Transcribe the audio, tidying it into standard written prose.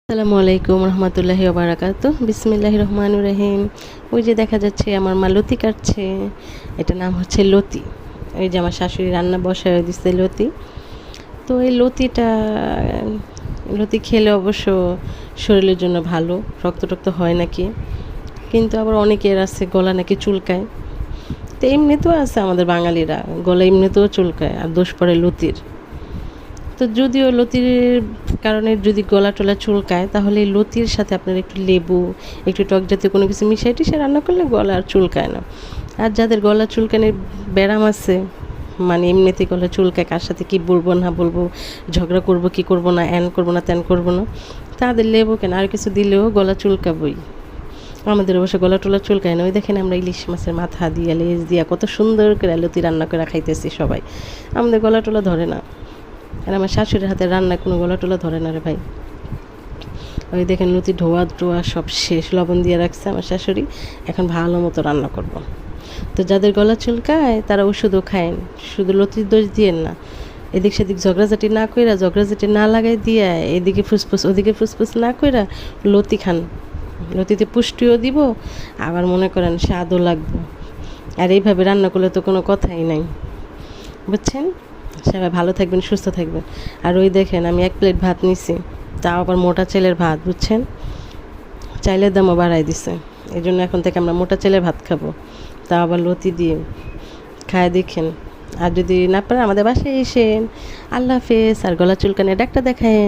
আসসালামু আলাইকুম রহমতুল্লাহি ওয়া বারাকাতুহু বিসমিল্লাহির রহমানির রহিম। ওই যে দেখা যাচ্ছে আমার মা লতি কাটছে, এটা নাম হচ্ছে লতি। ওই যে আমার শাশুড়ি রান্না বসায় দিচ্ছে লতি। তো এই লতি খেলে অবশ্য শরীরের জন্য ভালো, রক্ত টক্ত হয় নাকি, কিন্তু আবার অনেকের আছে গলা নাকি চুলকায়। তো এমনিতেও আছে আমাদের বাঙালিরা গলা এমনিতেও চুলকায়, আর দোষ পড়ে লতির। তো যদিও লতির কারণে যদি গলা টলা চুলকায়, তাহলে এই লতির সাথে আপনার একটু লেবু, একটু টক জাতীয় কোনো কিছু মিশিয়ে টিশিয়ে রান্না করলে গলা আর চুলকায় না। আর যাদের গলা চুলকানির ব্যারাম আছে, মানে এমনিতে গলা চুলকায়, কার সাথে কী বলবো না বলবো, ঝগড়া করবো কি করবো না, এন করবো না ত্যান করবো না, তাদের লেবু কেন আর কিছু দিলেও গলা চুলকাবই। আমাদের অবশ্য গলা টলা চুলকায় না। ওই দেখেন আমরা ইলিশ মাছের মাথা দিয়ে লেজ দিয়া কত সুন্দর করে লতি রান্না করে খাইতেছি সবাই, আমাদের গলা টলা ধরে না। আর আমার শাশুড়ির হাতে রান্না কোনো গলা টলা ধরে না রে ভাই। ওই দেখেন লতি ধোয়া টোয়া সব শেষ, লবণ দিয়ে রাখছে আমার শাশুড়ি, এখন ভালো মতো রান্না করব। তো যাদের গলা চুলকায় তারা ওষুধও খায়েন, শুধু লতির দোষ দিয়েন না। এদিক সেদিক ঝগড়াঝাটি না কইরা, ঝগড়াঝাটি না লাগাই দিয়া, এদিকে ফুসফুস ওদিকে ফুসফুস না কইরা লতি খান। লতিতে পুষ্টিও দিব, আবার মনে করেন স্বাদও লাগবে। আর এইভাবে রান্না করলে তো কোনো কথাই নাই, বুঝছেন? সবাই ভালো থাকবেন, সুস্থ থাকবেন। আর ওই দেখেন আমি 1 প্লেট ভাত নিছি, তাও আবার মোটা চালের ভাত, বুঝছেন? চাইলের দামও বাড়াই দিছে, এই জন্য এখন থেকে আমরা মোটা চালের ভাত খাবো, তাও আবার লতি দিয়ে। খায় দেখেন। আর যদি না পারেন আমাদের বাসায় এসেন। আল্লাহ হাফেজ। আর গলা চুলকানির ডাক্তার দেখায়েন।